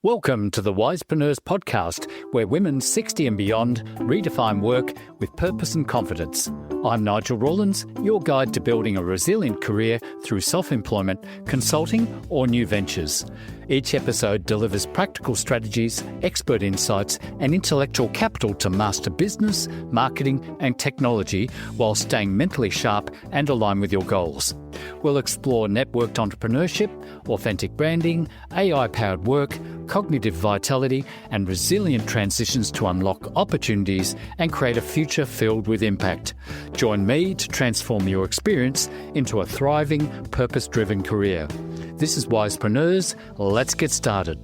Welcome to the Wisepreneurs podcast, where women 60 and beyond redefine work with purpose and confidence. I'm Nigel Rawlins, your guide to building a resilient career through self-employment, consulting or new ventures. Each episode delivers practical strategies, expert insights and intellectual capital to master business, marketing and technology while staying mentally sharp and aligned with your goals. We'll explore networked entrepreneurship, authentic branding, AI-powered work, cognitive vitality and resilient transitions to unlock opportunities and create a future filled with impact. Join me to transform your experience into a thriving, purpose-driven career. This is Wisepreneurs. Let's get started.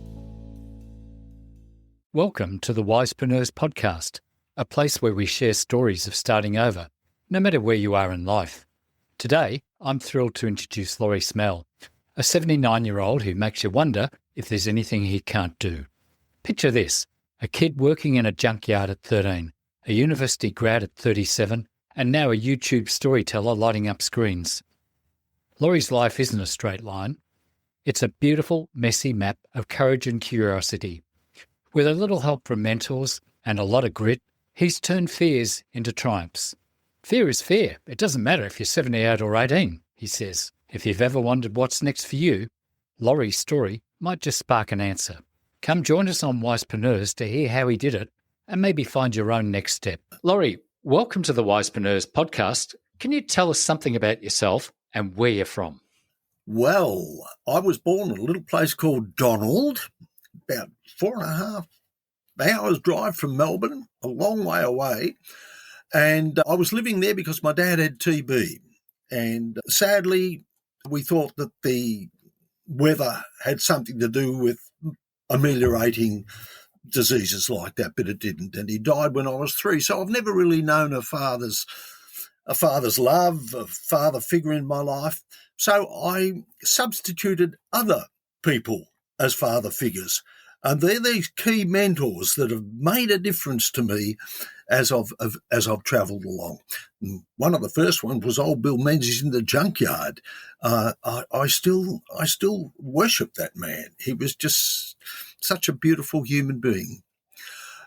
Welcome to the Wisepreneurs podcast, a place where we share stories of starting over, no matter where you are in life. Today, I'm thrilled to introduce Laurie Smale, a 79-year-old who makes you wonder if there's anything he can't do. Picture this, a kid working in a junkyard at 13, a university grad at 37, and now a YouTube storyteller lighting up screens. Laurie's life isn't a straight line. It's a beautiful, messy map of courage and curiosity. With a little help from mentors and a lot of grit, he's turned fears into triumphs. Fear is fear. It doesn't matter if you're 78 or 18, he says. If you've ever wondered what's next for you, Laurie's story might just spark an answer. Come join us on Wisepreneurs to hear how he did it and maybe find your own next step. Laurie, welcome to the Wisepreneurs podcast. Can you tell us something about yourself and where you're from? Well, I was born in a little place called Donald, about 4.5 hours drive from Melbourne, a long way away. And I was living there because my dad had TB. And sadly, we thought that the weather had something to do with ameliorating diseases like that, but it didn't. And he died when I was 3. So I've never really known a father's love, a father figure in my life. So I substituted other people as father figures. And they're these key mentors that have made a difference to me as I've travelled along. And one of the first ones was old Bill Menzies in the Junkyard. I still worship that man. He was just such a beautiful human being.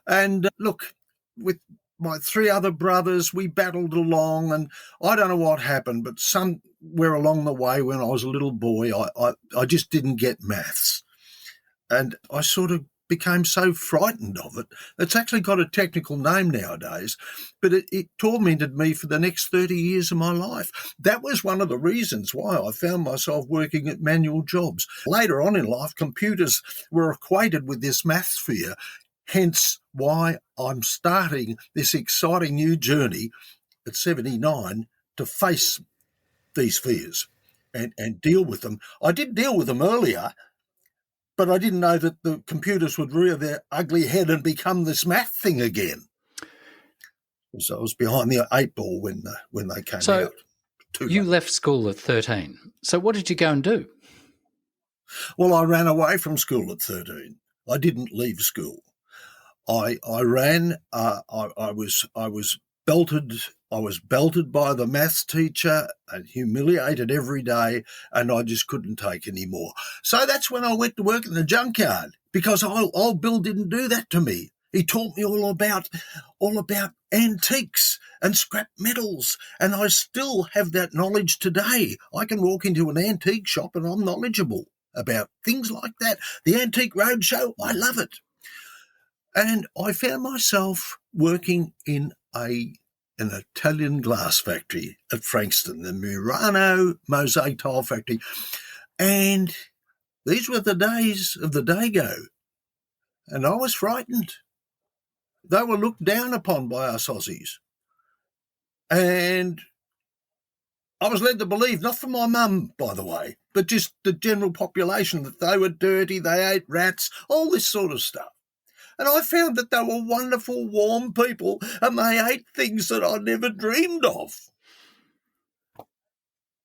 And look, with my 3 other brothers, we battled along, and I don't know what happened, but somewhere along the way when I was a little boy, I just didn't get maths. And I sort of became so frightened of it. It's actually got a technical name nowadays, but it tormented me for the next 30 years of my life. That was one of the reasons why I found myself working at manual jobs. Later on in life, computers were equated with this maths fear, hence why I'm starting this exciting new journey at 79 to face these fears and deal with them. I did deal with them earlier, but I didn't know that the computers would rear their ugly head and become this math thing again. So I was behind the 8 ball when they came out. So you left school at 13. So what did you go and do? Well, I ran away from school at 13. I didn't leave school. I ran. I was belted. I was belted by the maths teacher and humiliated every day, and I just couldn't take any more. So that's when I went to work in the junkyard, because old Bill didn't do that to me. He taught me all about antiques and scrap metals, and I still have that knowledge today. I can walk into an antique shop and I'm knowledgeable about things like that. The Antique Roadshow, I love it. And I found myself working in an Italian glass factory at Frankston, the Murano mosaic tile factory. And these were the days of the Dago. And I was frightened. They were looked down upon by us Aussies. And I was led to believe, not from my mum, by the way, but just the general population, that they were dirty, they ate rats, all this sort of stuff. And I found that they were wonderful, warm people, and they ate things that I never dreamed of.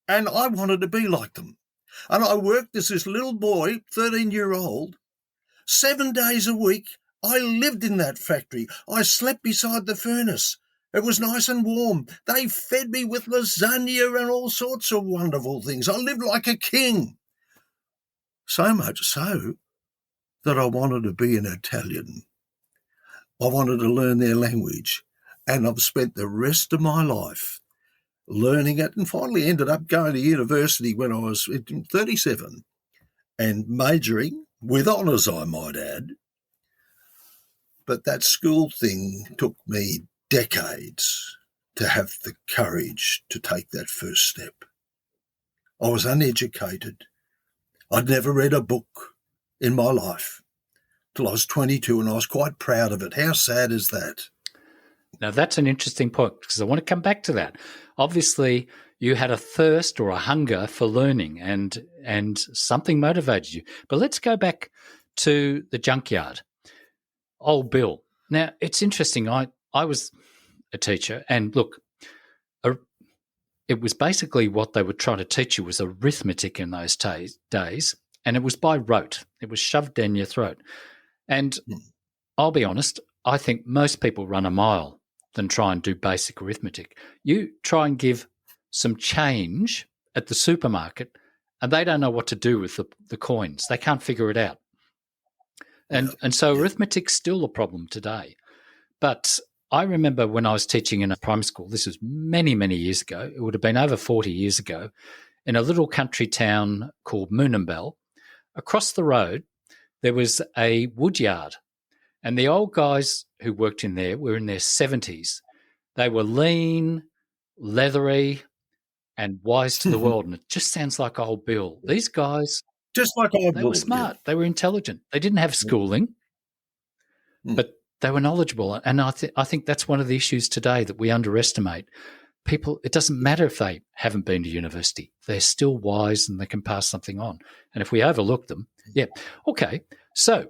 And I wanted to be like them. And I worked as this little boy, 13-year-old, 7 days a week. I lived in that factory. I slept beside the furnace. It was nice and warm. They fed me with lasagna and all sorts of wonderful things. I lived like a king. So much so that I wanted to be an Italian. I wanted to learn their language, and I've spent the rest of my life learning it, and finally ended up going to university when I was 37 and majoring with honours, I might add. But that school thing took me decades to have the courage to take that first step. I was uneducated. I'd never read a book in my life till I was 22, and I was quite proud of it. How sad is that? Now, that's an interesting point, because I want to come back to that. Obviously, you had a thirst or a hunger for learning, and something motivated you. But let's go back to the Junkyard. Old Bill. Now, it's interesting. I was a teacher, and look, it was basically what they were trying to teach you was arithmetic in those days, and it was by rote. It was shoved down your throat. And I'll be honest, I think most people run a mile than try and do basic arithmetic. You try and give some change at the supermarket, and they don't know what to do with the coins. They can't figure it out. And so arithmetic's still a problem today. But I remember when I was teaching in a primary school, this was many, many years ago, it would have been over 40 years ago, in a little country town called Moonambell. Across the road, there was a woodyard, and the old guys who worked in there were in their 70s. They were lean, leathery, and wise to the world, and it just sounds like old Bill. These guys, just like old they Bill, were smart. Yeah. They were intelligent. They didn't have schooling, but they were knowledgeable. And I think that's one of the issues today that we underestimate. People, it doesn't matter if they haven't been to university. They're still wise and they can pass something on. And if we overlook them, yeah. Okay, so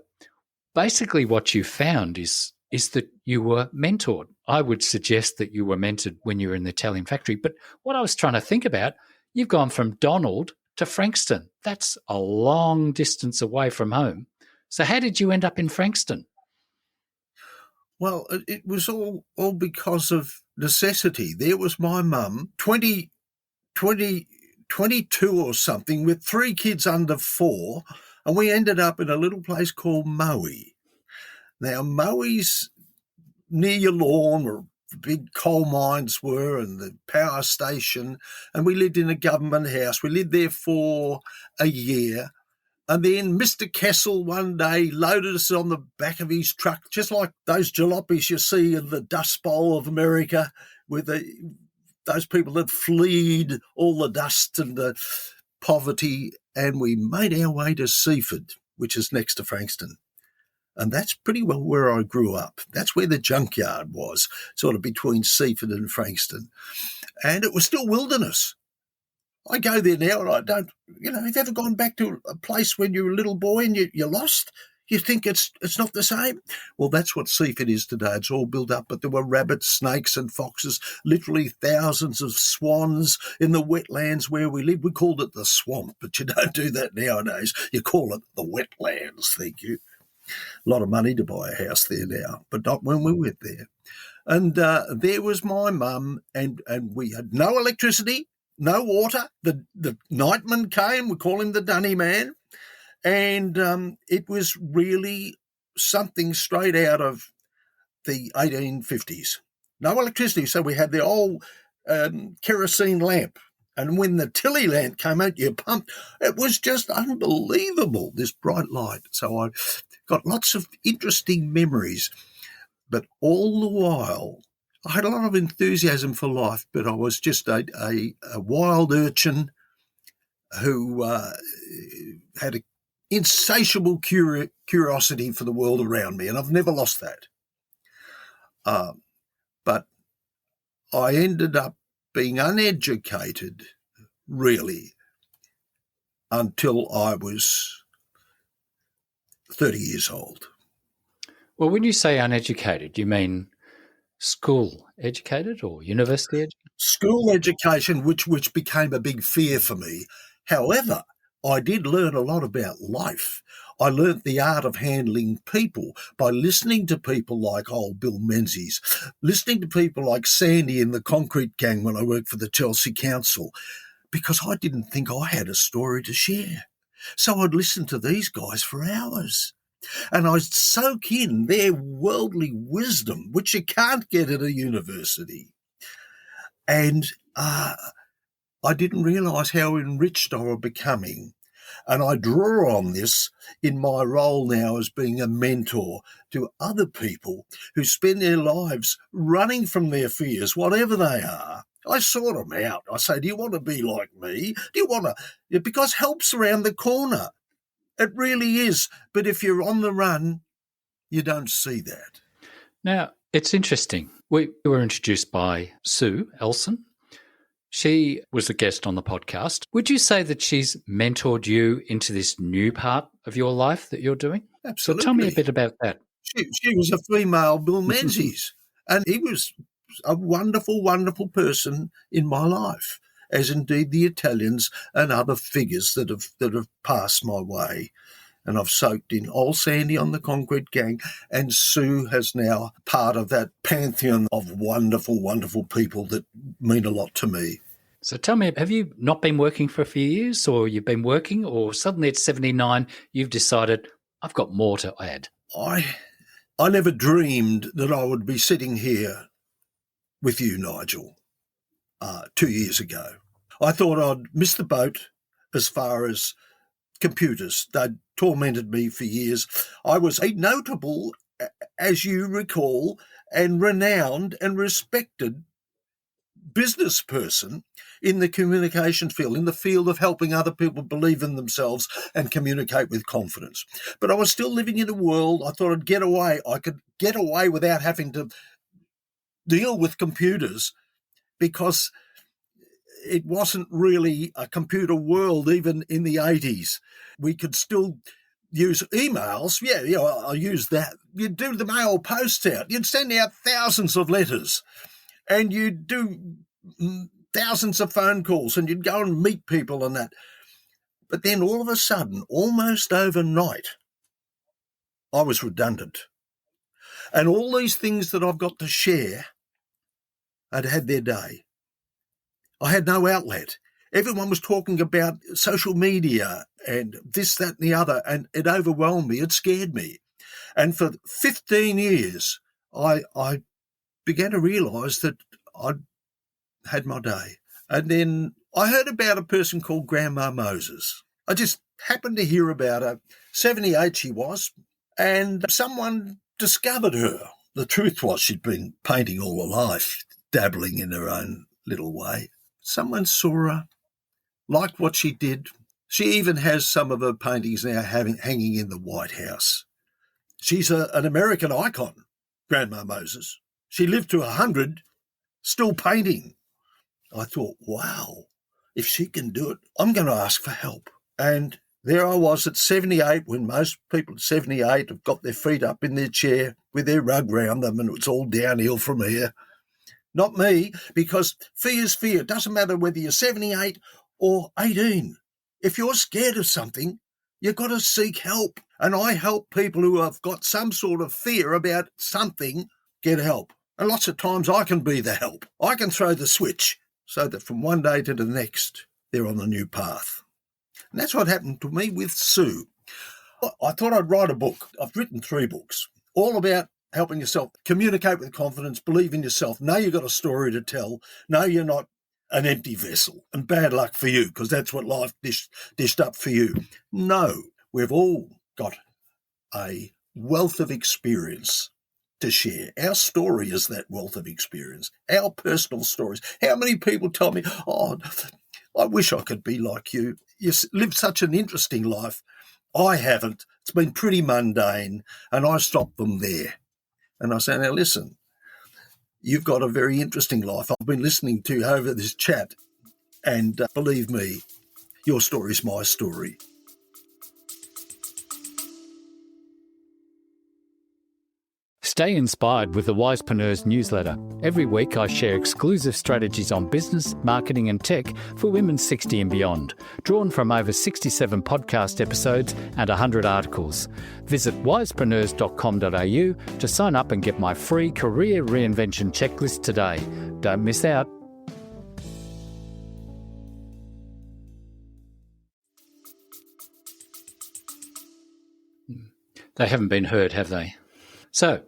basically what you found is that you were mentored. I would suggest that you were mentored when you were in the Italian factory. But what I was trying to think about, you've gone from Donald to Frankston. That's a long distance away from home. So how did you end up in Frankston? Well, it was all because of necessity. There was my mum, 22 or something, with 3 kids under 4, and we ended up in a little place called Moe. Now, Moe's near your lawn where the big coal mines were and the power station, and we lived in a government house. We lived there for a year. And then Mr. Kessel one day loaded us on the back of his truck, just like those jalopies you see in the Dust Bowl of America, with those people that fleed all the dust and the poverty. And we made our way to Seaford, which is next to Frankston. And that's pretty well where I grew up. That's where the Junkyard was, sort of between Seaford and Frankston. And it was still wilderness. I go there now and I don't, have you ever gone back to a place when you were a little boy and you're lost? You think it's not the same? Well, that's what Seaford is today. It's all built up, but there were rabbits, snakes and foxes, literally thousands of swans in the wetlands where we lived. We called it the swamp, but you don't do that nowadays. You call it the wetlands, thank you. A lot of money to buy a house there now, but not when we went there. And there was my mum, and we had no electricity, no water. The nightman came, we call him the dunny man, and it was really something straight out of the 1850s. No electricity, so we had the old kerosene lamp. And when the Tilly lamp came out, you pumped. It was just unbelievable, this bright light. So I got lots of interesting memories. But all the while, I had a lot of enthusiasm for life, but I was just a wild urchin who had an insatiable curiosity for the world around me, and I've never lost that. But I ended up being uneducated, really, until I was 30 years old. Well, when you say uneducated, you mean school educated or university educated? School education, which became a big fear for me. However, I did learn a lot about life. I learnt the art of handling people by listening to people like old Bill Menzies, listening to people like Sandy in the Concrete Gang when I worked for the Chelsea Council, because I didn't think I had a story to share. So I'd listen to these guys for hours. And I soak in their worldly wisdom, which you can't get at a university. And I didn't realise how enriched I was becoming. And I draw on this in my role now as being a mentor to other people who spend their lives running from their fears, whatever they are. I sort them out. I say, do you want to be like me? Do you want to? Because help's around the corner. It really is. But if you're on the run, you don't see that. Now, it's interesting. We were introduced by Sue Elson. She was a guest on the podcast. Would you say that she's mentored you into this new part of your life that you're doing? Absolutely. So tell me a bit about that. She was a female Bill Menzies, and he was a wonderful, wonderful person in my life, as indeed the Italians and other figures that have passed my way. And I've soaked in old Sandy on the Concrete Gang, and Sue has now part of that pantheon of wonderful, wonderful people that mean a lot to me. So tell me, have you not been working for a few years, or you've been working, or suddenly at 79, you've decided, I've got more to add? I never dreamed that I would be sitting here with you, Nigel, 2 years ago. I thought I'd missed the boat as far as computers. They'd tormented me for years. I was a notable, as you recall, and renowned and respected business person in the communication field, in the field of helping other people believe in themselves and communicate with confidence. But I was still living in a world. I thought I'd get away. I could get away without having to deal with computers, because it wasn't really a computer world even in the 80s. We could still use emails. Yeah, I use that. You'd do the mail posts out. You'd send out thousands of letters, and you'd do thousands of phone calls, and you'd go and meet people and that. But then all of a sudden, almost overnight, I was redundant. And all these things that I've got to share had had their day. I had no outlet. Everyone was talking about social media and this, that, and the other, and it overwhelmed me. It scared me. And for 15 years, I began to realise that I'd had my day. And then I heard about a person called Grandma Moses. I just happened to hear about her. 78 she was, and someone discovered her. The truth was she'd been painting all her life, dabbling in her own little way. Someone saw her, liked what she did. She even has some of her paintings now hanging in the White House. She's an American icon, Grandma Moses. She lived to 100, still painting. I thought, wow, if she can do it, I'm going to ask for help. And there I was at 78, when most people at 78 have got their feet up in their chair with their rug round them, and it's all downhill from here. Not me, because fear is fear. It doesn't matter whether you're 78 or 18. If you're scared of something, you've got to seek help. And I help people who have got some sort of fear about something get help. And lots of times I can be the help. I can throw the switch so that from one day to the next, they're on the new path. And that's what happened to me with Sue. I thought I'd write a book. I've written 3 books, all about helping yourself communicate with confidence, believe in yourself, know you've got a story to tell, know you're not an empty vessel, and bad luck for you, because that's what life dished up for you. No, we've all got a wealth of experience to share. Our story is that wealth of experience, our personal stories. How many people tell me, oh, I wish I could be like you. You live such an interesting life. I haven't. It's been pretty mundane, and I stopped them there. And I say, now listen, you've got a very interesting life. I've been listening to you over this chat, and believe me, your story's my story. Stay inspired with the Wisepreneurs newsletter. Every week I share exclusive strategies on business, marketing and tech for women 60 and beyond, drawn from over 67 podcast episodes and 100 articles. Visit wisepreneurs.com.au to sign up and get my free career reinvention checklist today. Don't miss out. They haven't been heard, have they? So,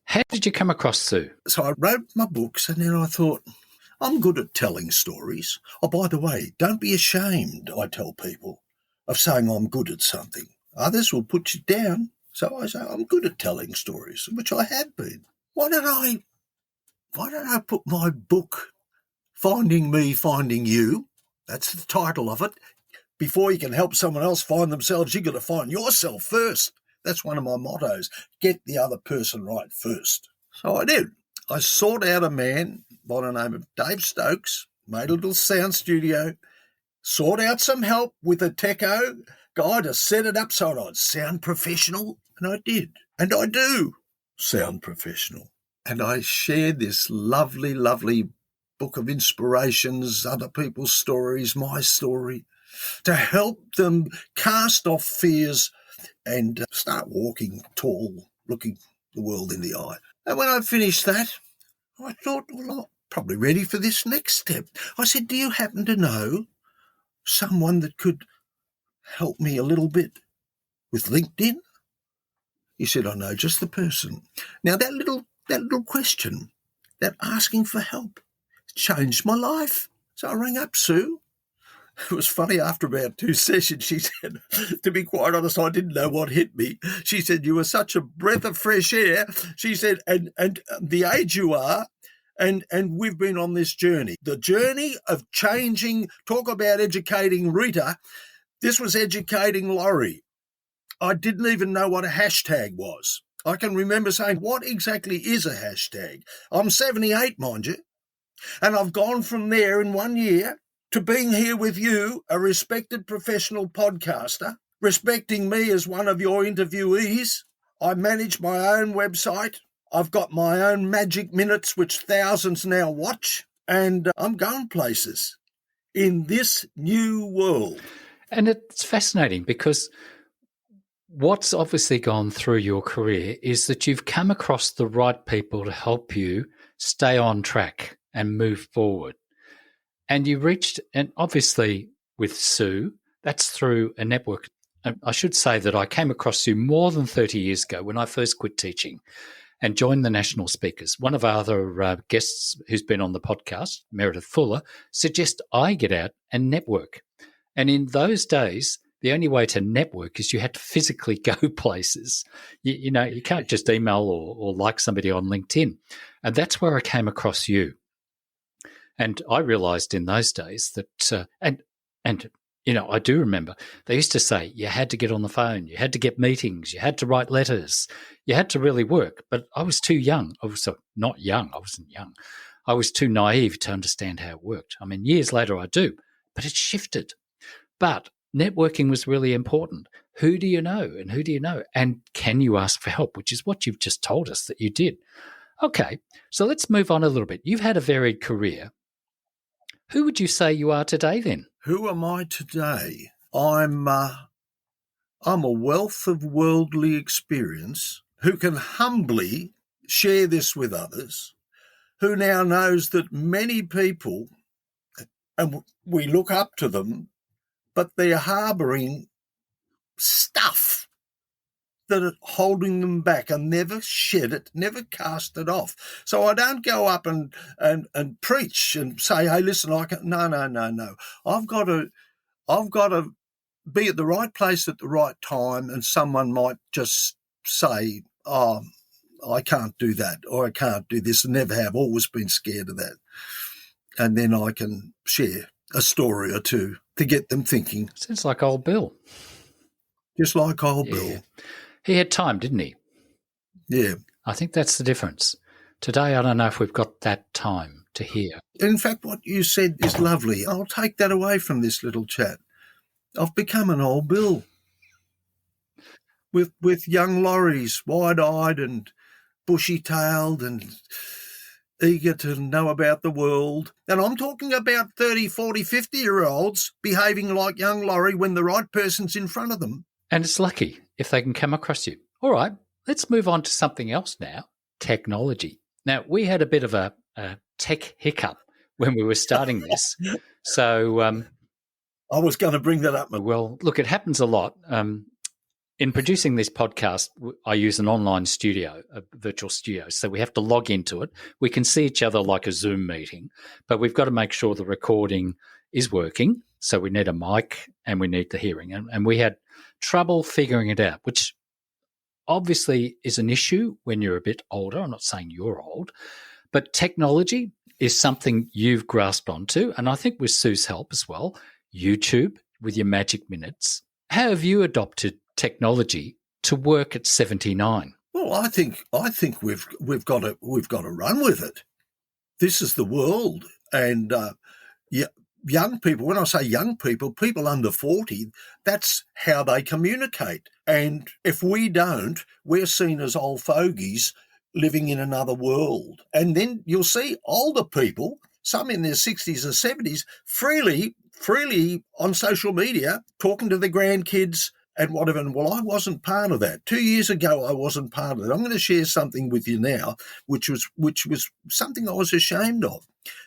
how did you come across Sue? So I wrote my books, and then I thought, I'm good at telling stories. Oh, by the way, don't be ashamed, I tell people, of saying I'm good at something. Others will put you down. So I say I'm good at telling stories, which I have been. Why don't I put my book, Finding Me, Finding You, that's the title of it. Before you can help someone else find themselves, you've got to find yourself first. That's one of my mottos. Get the other person right first. So I did. I sought out a man by the name of Dave Stokes, made a little sound studio, sought out some help with a techo guy to set it up so I'd sound professional, and I did. And I do sound professional. And I shared this lovely, lovely book of inspirations, other people's stories, my story, to help them cast off fears and start walking tall, looking the world in the eye. And when I finished that, I thought, well, I'm probably ready for this next step. I said, do you happen to know someone that could help me a little bit with LinkedIn? He said, I know just the person. Now, that little question, that asking for help, changed my life. So I rang up Sue. It was funny, after about 2 sessions, she said, to be quite honest, I didn't know what hit me. She said, you were such a breath of fresh air. She said, and the age you are, and we've been on this journey. The journey of changing, talk about educating Rita, this was educating Laurie. I didn't even know what a hashtag was. I can remember saying, what exactly is a hashtag? I'm 78, mind you, and I've gone from there in 1 year to being here with you, a respected professional podcaster, respecting me as one of your interviewees. I manage my own website. I've got my own magic minutes, which thousands now watch, and I'm going places in this new world. And it's fascinating because what's obviously gone through your career is that you've come across the right people to help you stay on track and move forward. And you reached, and obviously with Sue, that's through a network. And I should say that I came across Sue more than 30 years ago when I first quit teaching and joined the National Speakers. One of our other guests who's been on the podcast, Meredith Fuller, suggests I get out and network. And in those days, the only way to network is you had to physically go places. You know, you can't just email or like somebody on LinkedIn. And that's where I came across you. And I realised in those days that, and you know, I do remember they used to say you had to get on the phone, you had to get meetings, you had to write letters, you had to really work. But I was too young. I was not young. I wasn't young. I was too naive to understand how it worked. I mean, years later I do, but it shifted. But networking was really important. Who do you know and who do you know? And can you ask for help, which is what you've just told us that you did. Okay, so let's move on a little bit. You've had a varied career. Who would you say you are today then? Who am I today? I'm a wealth of worldly experience who can humbly share this with others, who now knows that many people, and we look up to them, but they're harbouring stuff that are holding them back and never shed it, never cast it off. So I don't go up and preach and say, hey, listen, I can. No. I've got to be at the right place at the right time, and someone might just say, oh, I can't do that, or I can't do this, and never have, always been scared of that. And then I can share a story or two to get them thinking. Sounds like old Bill. Just like old Bill. He had time, didn't he? Yeah. I think that's the difference. Today, I don't know if we've got that time to hear. In fact, what you said is lovely. I'll take that away from this little chat. I've become an old Bill with young Lauries, wide-eyed and bushy-tailed and eager to know about the world. And I'm talking about 30, 40, 50-year-olds behaving like young Laurie when the right person's in front of them. And it's lucky if they can come across you. All right, let's move on to something else now, technology. Now, we had a bit of a tech hiccup when we were starting this. So I was going to bring that up. Well, look, it happens a lot. In producing this podcast, I use an online studio, a virtual studio. So we have to log into it. We can see each other like a Zoom meeting, but we've got to make sure the recording is working. So we need a mic and we need the hearing. And we had trouble figuring it out, which obviously is an issue when you're a bit older. I'm not saying you're old, but technology is something you've grasped onto. And I think with Sue's help as well, YouTube with your magic minutes. How have you adopted technology to work at 79? Well, I think we've got to run with it. This is the world, and young people. When I say young people under 40, that's how they communicate. And if we don't, we're seen as old fogies living in another world. And then you'll see older people, some in their 60s or 70s, freely on social media talking to their grandkids and whatever. And well, I wasn't part of that. 2 years ago, I wasn't part of it. I'm going to share something with you now, which was something I was ashamed of.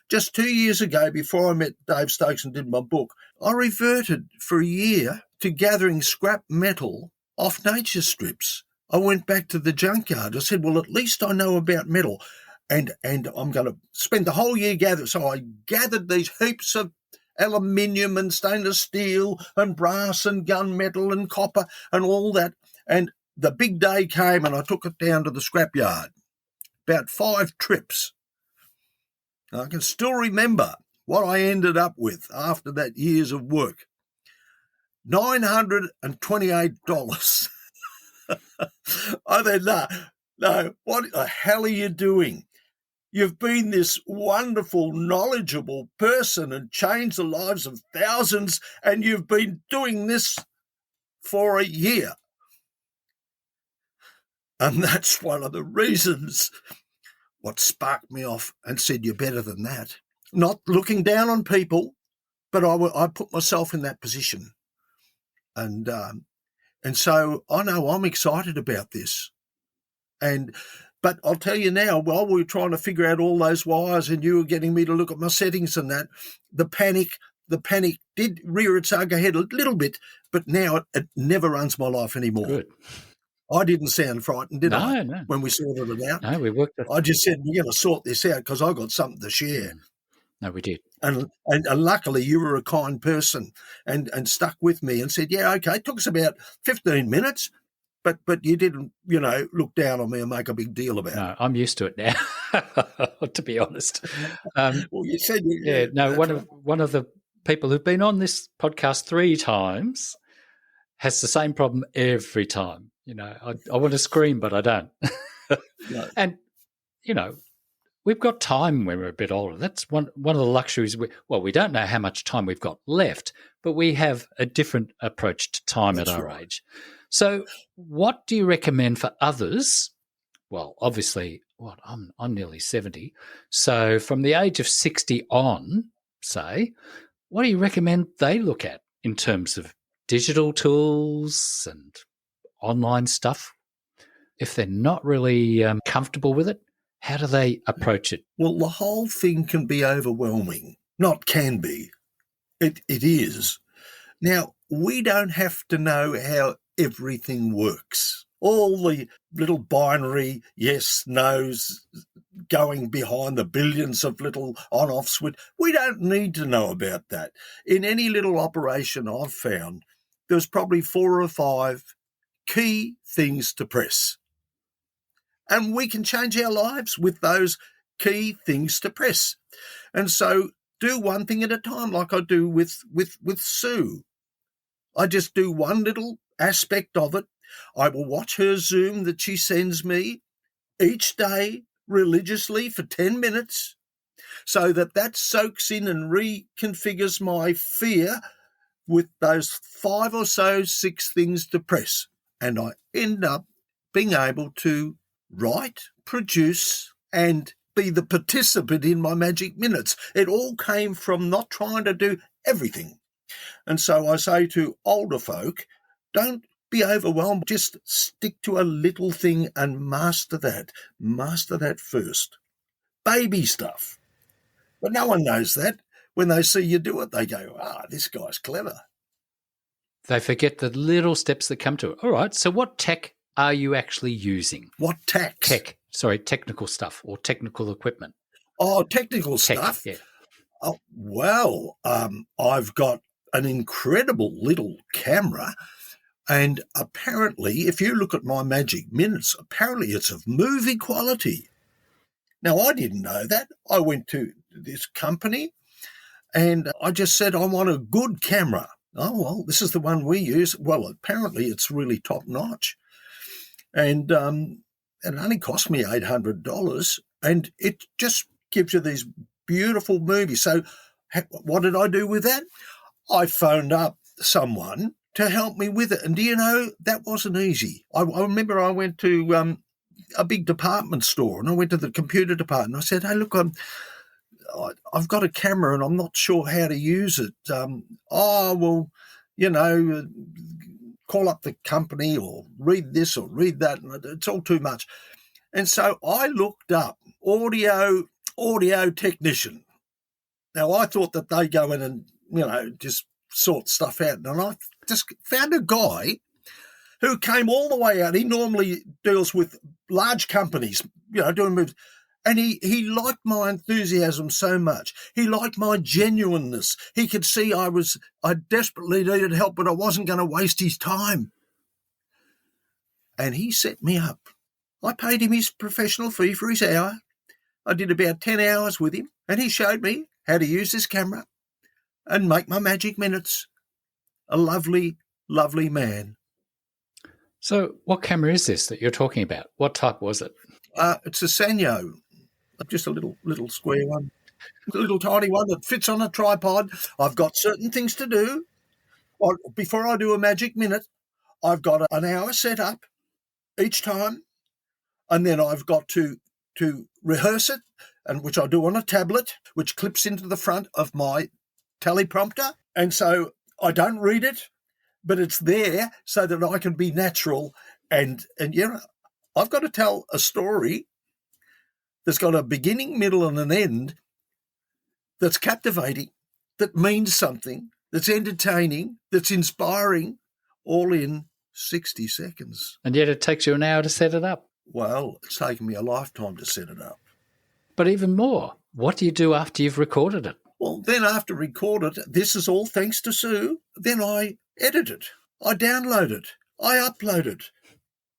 Just 2 years ago, before I met Dave Stokes and did my book, I reverted for a year to gathering scrap metal off nature strips. I went back to the junkyard. I said, well, at least I know about metal, and I'm going to spend the whole year gathering. So I gathered these heaps of aluminium and stainless steel and brass and gunmetal and copper and all that. And the big day came and I took it down to the scrapyard. About 5 trips. I can still remember what I ended up with after that years of work. $928. I said, no, what the hell are you doing? You've been this wonderful, knowledgeable person and changed the lives of thousands, and you've been doing this for a year. And that's one of the reasons what sparked me off and said, you're better than that. Not looking down on people, but I put myself in that position. And so I know I'm excited about this. But I'll tell you now, while we were trying to figure out all those wires and you were getting me to look at my settings and that, the panic did rear its ugly head a little bit, but now it never runs my life anymore. Good. I didn't sound frightened, did I? No. When we sorted it out? No, we worked it. I just said, we're going to sort this out because I got something to share. No, we did. And luckily you were a kind person and stuck with me and said, yeah, okay, it took us about 15 minutes. But you didn't, look down on me and make a big deal about it. No, I'm used to it now, to be honest. Well, you said... One of the people who've been on this podcast 3 times has the same problem every time. I want to scream, but I don't. No. And, we've got time when we're a bit older. That's one of the luxuries. We don't know how much time we've got left, but we have a different approach to time at our age. So what do you recommend for others? Well, obviously, I'm nearly 70. So from the age of 60 on, say, what do you recommend they look at in terms of digital tools and online stuff? If they're not really comfortable with it, how do they approach it? Well, the whole thing can be overwhelming. Not can be. It is. Now, we don't have to know how everything works. All the little binary yes, no's going behind the billions of little on-off switch. We don't need to know about that. In any little operation I've found, there's probably 4 or 5 key things to press. And we can change our lives with those key things to press. And so do one thing at a time, like I do with Sue. I just do one little aspect of it. I will watch her Zoom that she sends me each day religiously for 10 minutes so that soaks in and reconfigures my fear with those 5 or so 6 things to press. And I end up being able to write, produce, and be the participant in my magic minutes. It all came from not trying to do everything. And so I say to older folk, don't be overwhelmed. Just stick to a little thing and master that. Master that first. Baby stuff. But no one knows that. When they see you do it, they go, this guy's clever. They forget the little steps that come to it. All right, so what tech are you actually using? What tax? Technical stuff or technical equipment. Oh, technical stuff? Yeah. Oh, well, I've got an incredible little camera, and apparently, if you look at my magic minutes, apparently it's of movie quality. Now, I didn't know that. I went to this company and I just said, I want a good camera. Oh, well, this is the one we use. Well, apparently it's really top notch. And it only cost me $800, and it just gives you these beautiful movies. So what did I do with that? I phoned up someone to help me with it. And do you know, that wasn't easy. I remember I went to a big department store, and I went to the computer department. I said, hey, look, I've got a camera and I'm not sure how to use it. Call up the company or read this or read that. And it's all too much. And so I looked up audio technician. Now, I thought that they go in and, just sort stuff out. And I just found a guy who came all the way out. He normally deals with large companies, doing moves. And he liked my enthusiasm so much. He liked my genuineness. He could see I desperately needed help, but I wasn't going to waste his time. And he set me up. I paid him his professional fee for his hour. I did about 10 hours with him, and he showed me how to use this camera and make my magic minutes. A lovely, lovely man. So what camera is this that you're talking about? What type was it? It's a Sanyo. Just a little square one, a little tiny one that fits on a tripod. I've got certain things to do. Before I do a magic minute, I've got an hour set up each time, and then I've got to rehearse it, and which I do on a tablet, which clips into the front of my teleprompter. And so I don't read it, but it's there so that I can be natural. And I've got to tell a story that's got a beginning, middle, and an end that's captivating, that means something, that's entertaining, that's inspiring, all in 60 seconds. And yet it takes you an hour to set it up. Well, it's taken me a lifetime to set it up. But even more, what do you do after you've recorded it? Well, then after recorded, this is all thanks to Sue, then I edit it, I download it, I upload it,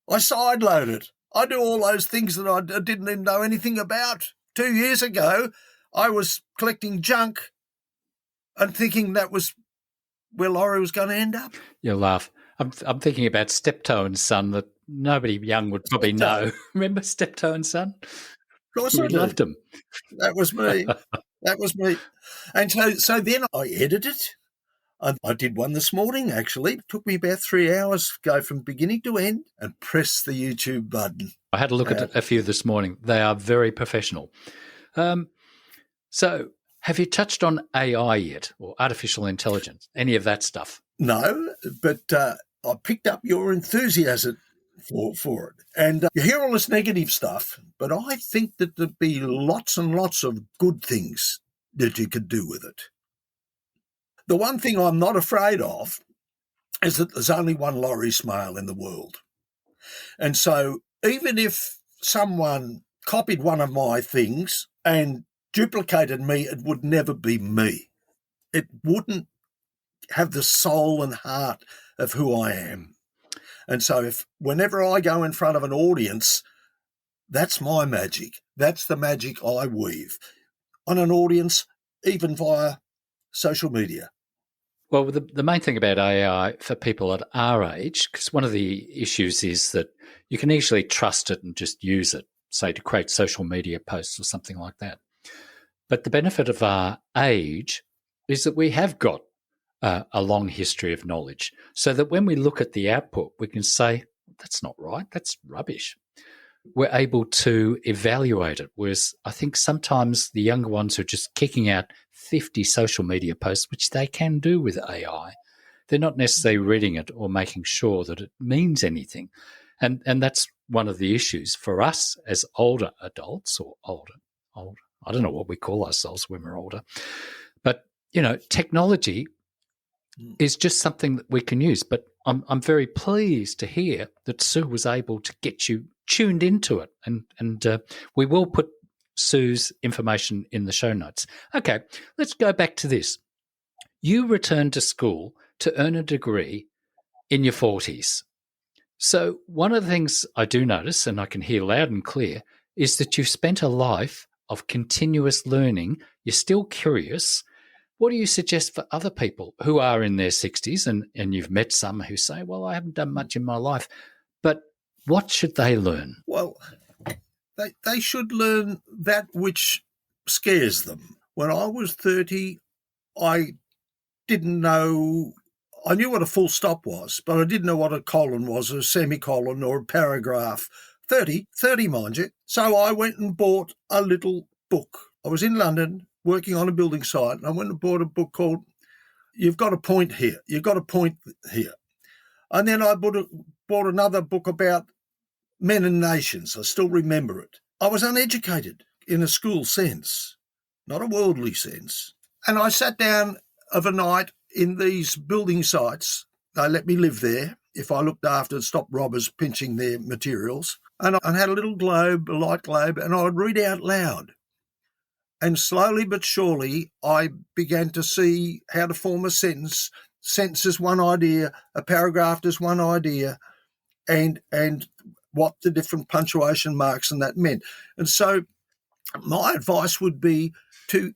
I sideload it. I do all those things that I didn't even know anything about. 2 years ago, I was collecting junk and thinking that was where Laurie was going to end up. You'll laugh. I'm thinking about Steptoe and Son that nobody young would probably know. Remember Steptoe and Son? Of course I loved them. That was me. That was me. And so then I edited it. I did one this morning, actually. It took me about 3 hours to go from beginning to end and press the YouTube button. I had a look at a few this morning. They are very professional. So have you touched on AI yet, or artificial intelligence, any of that stuff? No, but I picked up your enthusiasm for it. And you hear all this negative stuff, but I think that there'd be lots and lots of good things that you could do with it. The one thing I'm not afraid of is that there's only one Laurie Smale in the world. And so even if someone copied one of my things and duplicated me, it would never be me. It wouldn't have the soul and heart of who I am. And so whenever I go in front of an audience, that's my magic. That's the magic I weave on an audience, even via social media. Well, the main thing about AI for people at our age, because one of the issues is that you can easily trust it and just use it, say, to create social media posts or something like that. But the benefit of our age is that we have got a long history of knowledge, so that when we look at the output, we can say, that's not right, that's rubbish. We're able to evaluate it, whereas I think sometimes the younger ones are just kicking out 50 social media posts, which they can do with AI. They're not necessarily reading it or making sure that it means anything. And that's one of the issues for us as older adults, or older. I don't know what we call ourselves when we're older. But, technology is just something that we can use. But I'm very pleased to hear that Sue was able to get you tuned into it. And we will put Sue's information in the show notes. Okay, let's go back to this. You returned to school to earn a degree in your 40s. So one of the things I do notice, and I can hear loud and clear, is that you've spent a life of continuous learning. You're still curious. What do you suggest for other people who are in their 60s, and you've met some who say, well, I haven't done much in my life, but what should they learn? Well, they should learn that which scares them. When I was 30, I didn't know, I knew what a full stop was, but I didn't know what a colon was, or a semicolon, or a paragraph. 30 mind you. So I went and bought a little book. I was in London working on a building site, and I went and bought a book called You've Got a Point Here. You've Got a Point Here. And then I bought another book about men and nations. I still remember it. I was uneducated in a school sense, not a worldly sense. And I sat down of a night in these building sites. They let me live there if I looked after and stopped robbers pinching their materials. And I had a little globe, a light globe, and I would read out loud. And slowly but surely, I began to see how to form a sentence. Sentence is one idea, a paragraph is one idea, and what the different punctuation marks and that meant. And so my advice would be to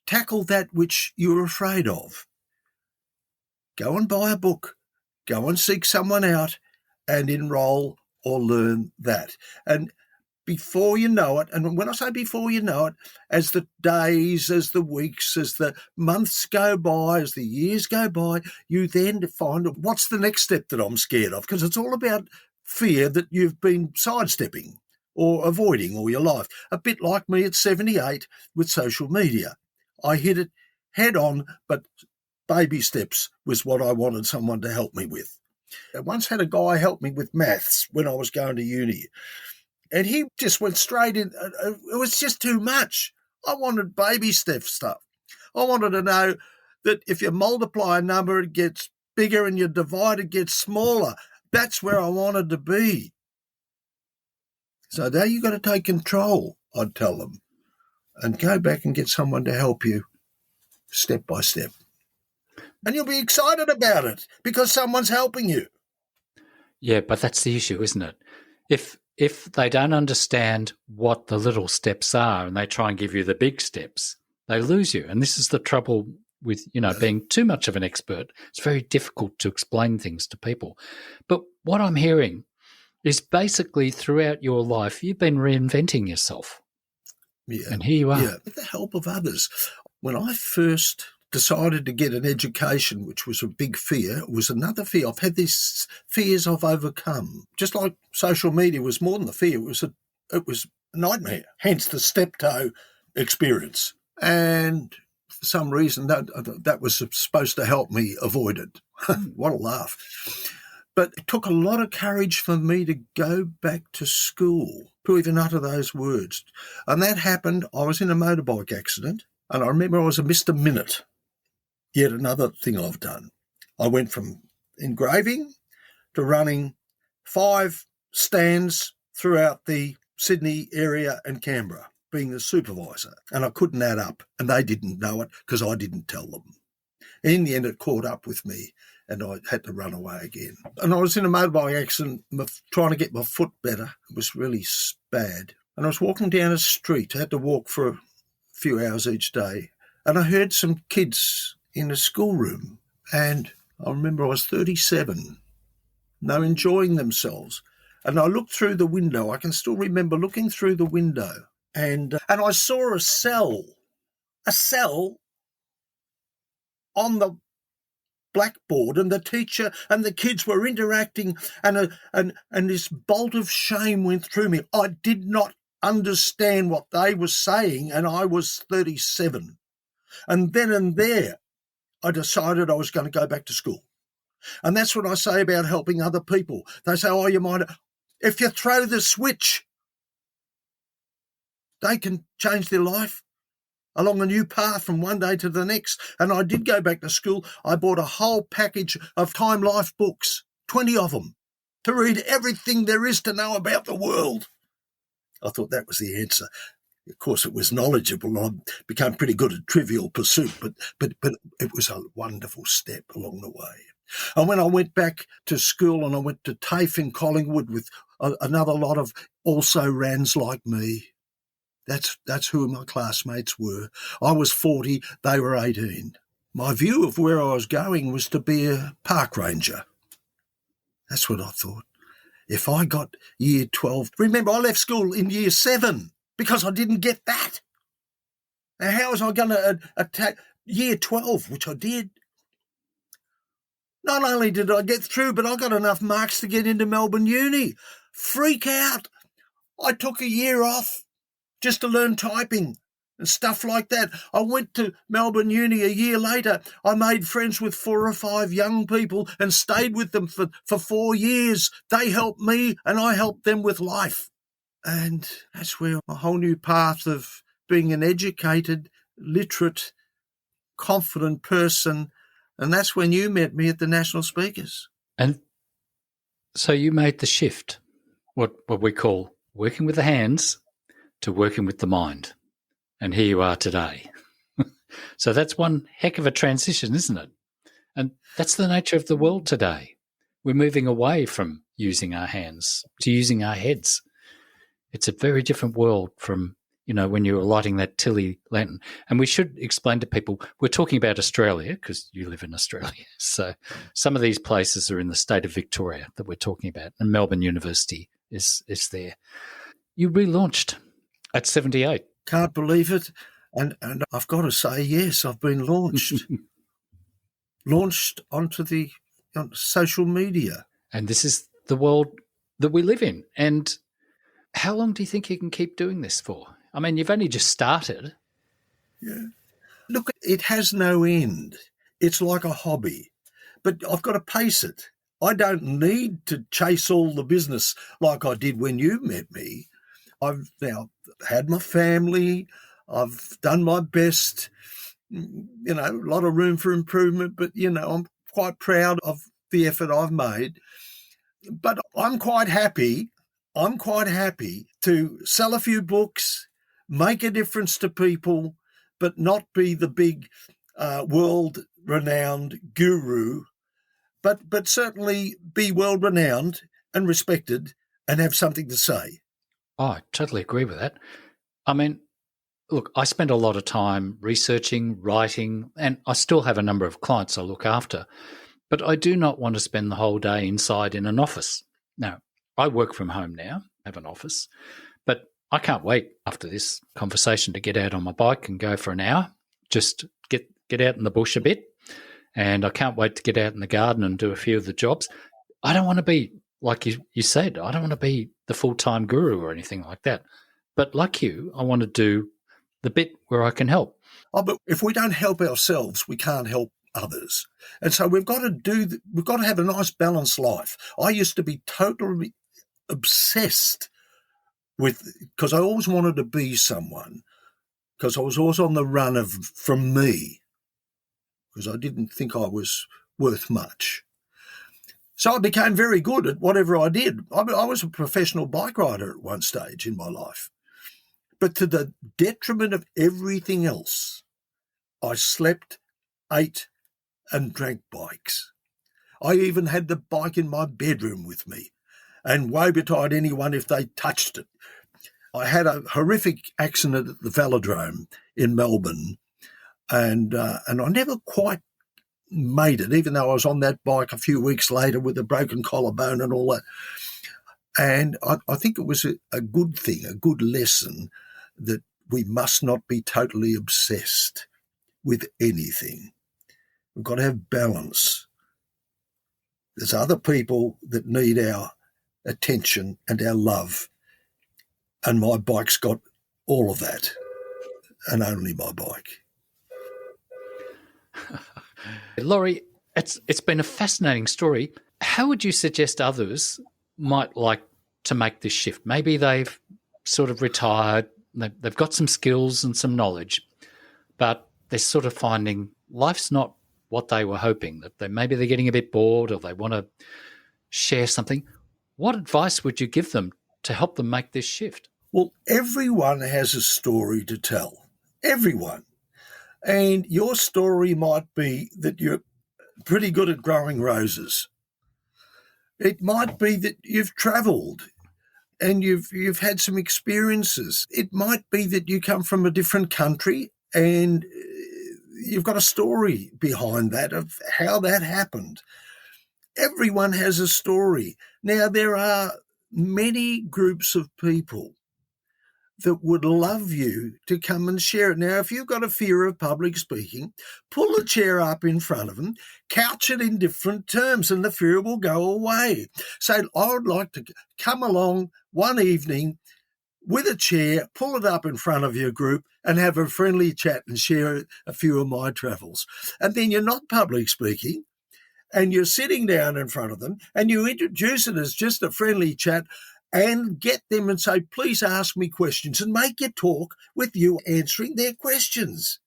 tackle that which you're afraid of. Go and buy a book. Go and seek someone out and enroll or learn that. And before you know it, and when I say before you know it, as the days, as the weeks, as the months go by, as the years go by, you then find what's the next step that I'm scared of, because it's all about fear that you've been sidestepping or avoiding all your life. A bit like me at 78 with social media. I hit it head on, but baby steps was what I wanted someone to help me with. I once had a guy help me with maths when I was going to uni, and he just went straight in. It was just too much. I wanted baby step stuff. I wanted to know that if you multiply a number, it gets bigger, and you divide, it gets smaller. That's where I wanted to be. So now you've got to take control, I'd tell them, and go back and get someone to help you step by step. And you'll be excited about it because someone's helping you. Yeah, but that's the issue, isn't it? If they don't understand what the little steps are and they try and give you the big steps, they lose you. And this is the trouble with, being too much of an expert. It's very difficult to explain things to people. But what I'm hearing is basically throughout your life, you've been reinventing yourself. Yeah. And here you are. Yeah, with the help of others. When I first decided to get an education, which was a big fear, it was another fear. I've had these fears I've overcome. Just like social media was more than the fear, it was a nightmare, hence the step-toe experience. And for some reason, that was supposed to help me avoid it. What a laugh. But it took a lot of courage for me to go back to school to even utter those words. And that happened, I was in a motorbike accident, and I remember I was a Mr. Minute. Yet another thing I've done. I went from engraving to running 5 stands throughout the Sydney area and Canberra, being the supervisor. And I couldn't add up, and they didn't know it because I didn't tell them. In the end, it caught up with me, and I had to run away again. And I was in a motorbike accident trying to get my foot better. It was really bad. And I was walking down a street. I had to walk for a few hours each day. And I heard some kids in a schoolroom, and I remember I was 37. And they were enjoying themselves. And I looked through the window. I can still remember looking through the window, and I saw a cell on the blackboard, and the teacher and the kids were interacting, and this bolt of shame went through me. I did not understand what they were saying, and I was 37. And then and there, I decided I was going to go back to school. And that's what I say about helping other people. They say, oh, you might, if you throw the switch, they can change their life. along a new path from one day to the next. And I did go back to school. I bought a whole package of Time Life books, 20 of them, to read everything there is to know about the world. I thought that was the answer. Of course, it was knowledgeable. I became pretty good at Trivial Pursuit, but it was a wonderful step along the way. And when I went back to school and I went to TAFE in Collingwood with another lot of also-rans like me, that's who my classmates were. I was 40, they were 18. My view of where I was going was to be a park ranger. That's what I thought. If I got year 12, remember I left school in year 7 because I didn't get that. Now how was I going to attack year 12, which I did? Not only did I get through, but I got enough marks to get into Melbourne Uni. Freak out. I took a year off just to learn typing and stuff like that. I went to Melbourne Uni a year later. I made friends with 4 or 5 young people and stayed with them for 4 years. They helped me and I helped them with life. And that's where a whole new path of being an educated, literate, confident person. And that's when you met me at the National Speakers. And so you made the shift, what we call working with the hands to working with the mind. And here you are today. So that's one heck of a transition, isn't it? And that's the nature of the world today. We're moving away from using our hands to using our heads. It's a very different world from, when you were lighting that Tilly lantern. And we should explain to people, we're talking about Australia because you live in Australia. So some of these places are in the state of Victoria that we're talking about, and Melbourne University is there. You relaunched at 78. Can't believe it. And I've got to say, yes, I've been launched. Launched onto social media. And this is the world that we live in. And how long do you think you can keep doing this for? I mean, you've only just started. Yeah. Look, it has no end. It's like a hobby. But I've got to pace it. I don't need to chase all the business like I did when you met me. I've now had my family. I've done my best. A lot of room for improvement, but, I'm quite proud of the effort I've made. But I'm quite happy. I'm quite happy to sell a few books, make a difference to people, but not be the big world-renowned guru, but certainly be world-renowned and respected and have something to say. Oh, I totally agree with that. I mean, look, I spend a lot of time researching, writing, and I still have a number of clients I look after, but I do not want to spend the whole day inside in an office. Now, I work from home now, have an office, but I can't wait after this conversation to get out on my bike and go for an hour, just get out in the bush a bit, and I can't wait to get out in the garden and do a few of the jobs. I don't want to be, like you said, I don't want to be the full-time guru or anything like that. But like you, I want to do the bit where I can help. Oh, but if we don't help ourselves, we can't help others. And so we've got to have a nice balanced life. I used to be totally obsessed because I always wanted to be someone, because I was always on the run from me, because I didn't think I was worth much. So I became very good at whatever I did. I was a professional bike rider at one stage in my life. But to the detriment of everything else, I slept, ate, and drank bikes. I even had the bike in my bedroom with me and woe-betide anyone if they touched it. I had a horrific accident at the Velodrome in Melbourne, and I never quite made it, even though I was on that bike a few weeks later with a broken collarbone and all that. And I think it was a good thing, a good lesson, that we must not be totally obsessed with anything. We've got to have balance. There's other people that need our attention and our love, and my bike's got all of that, and only my bike. Laurie, it's been a fascinating story. How would you suggest others might like to make this shift? Maybe they've sort of retired, they've got some skills and some knowledge, but they're sort of finding life's not what they were hoping, that maybe they're getting a bit bored or they want to share something. What advice would you give them to help them make this shift? Well, everyone has a story to tell. Everyone. And your story might be that you're pretty good at growing roses. It might be that you've travelled and you've had some experiences. It might be that you come from a different country and you've got a story behind that of how that happened. Everyone has a story. Now, there are many groups of people that would love you to come and share it. Now, if you've got a fear of public speaking, pull a chair up in front of them, couch it in different terms, and the fear will go away. So I would like to come along one evening with a chair, pull it up in front of your group and have a friendly chat and share a few of my travels. And then you're not public speaking and you're sitting down in front of them and you introduce it as just a friendly chat and get them and say, please ask me questions, and make it talk with you answering their questions.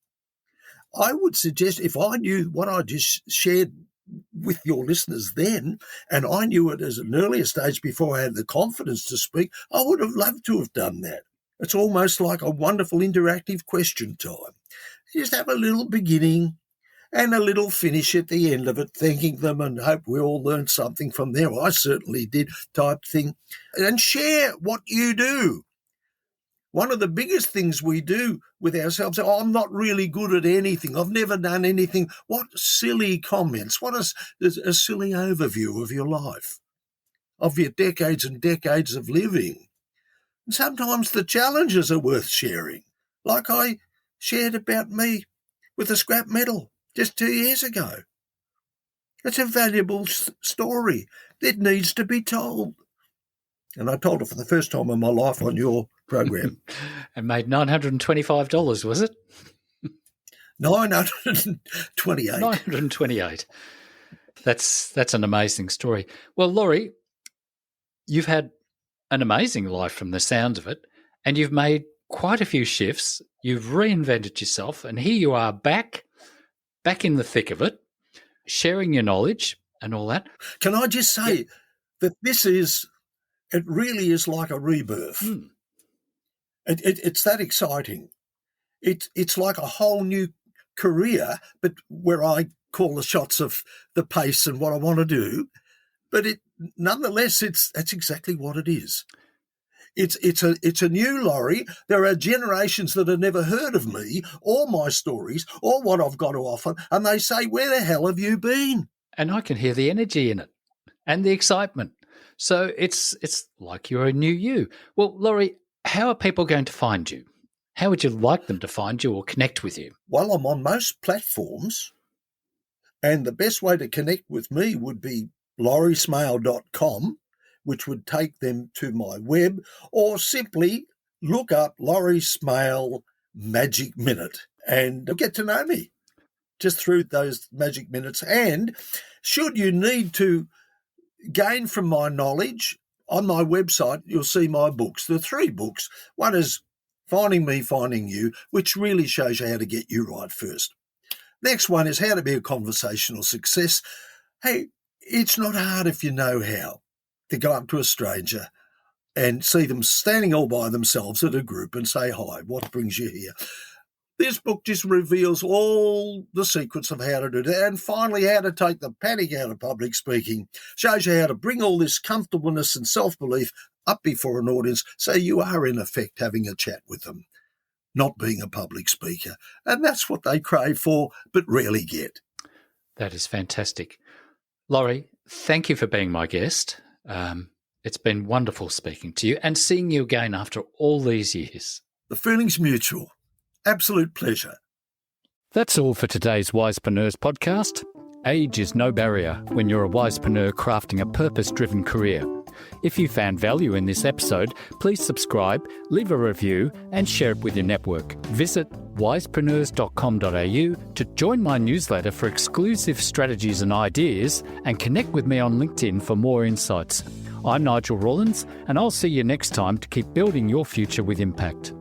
I would suggest, if I knew what I just shared with your listeners then, and I knew it as an earlier stage before I had the confidence to speak, I would have loved to have done that. It's almost like a wonderful interactive question time. You just have a little beginning and a little finish at the end of it, thanking them and hope we all learned something from there. I certainly did, type thing. And share what you do. One of the biggest things we do with ourselves, I'm not really good at anything. I've never done anything. What silly comments. What a silly overview of your life, of your decades and decades of living. And sometimes the challenges are worth sharing. Like I shared about me with the scrap metal just 2 years ago. It's a valuable story that needs to be told. And I told it for the first time in my life on your program. And made $925, was it? 928. 928. That's an amazing story. Well, Laurie, you've had an amazing life from the sound of it, and you've made quite a few shifts. You've reinvented yourself, and here you are back in the thick of it, sharing your knowledge and all that. Can I just say that it really is like a rebirth. It's that exciting. It's like a whole new career, but where I call the shots of the pace and what I want to do. But nonetheless, that's exactly what it is. It's a new Laurie. There are generations that have never heard of me or my stories or what I've got to offer, and they say, where the hell have you been? And I can hear the energy in it and the excitement. So it's like you're a new you. Well, Laurie, how are people going to find you? How would you like them to find you or connect with you? Well, I'm on most platforms, and the best way to connect with me would be lauriesmale.com, which would take them to my web, or simply look up Laurie Smale Magic Minute and get to know me just through those magic minutes. And should you need to gain from my knowledge, on my website, you'll see my books. There are 3 books. One is Finding Me, Finding You, which really shows you how to get you right first. Next one is How to Be a Conversational Success. Hey, it's not hard if you know how to go up to a stranger and see them standing all by themselves at a group and say, hi, what brings you here? This book just reveals all the secrets of how to do that. And finally, how to take the panic out of public speaking. Shows you how to bring all this comfortableness and self-belief up before an audience so you are, in effect, having a chat with them, not being a public speaker. And that's what they crave for, but rarely get. That is fantastic. Laurie, thank you for being my guest. It's been wonderful speaking to you and seeing you again after all these years. The feeling's mutual. Absolute pleasure. That's all for today's Wisepreneurs podcast. Age is no barrier when you're a wisepreneur crafting a purpose-driven career. If you found value in this episode, please subscribe, leave a review and share it with your network. Visit wisepreneurs.com.au to join my newsletter for exclusive strategies and ideas and connect with me on LinkedIn for more insights. I'm Nigel Rawlins and I'll see you next time to keep building your future with impact.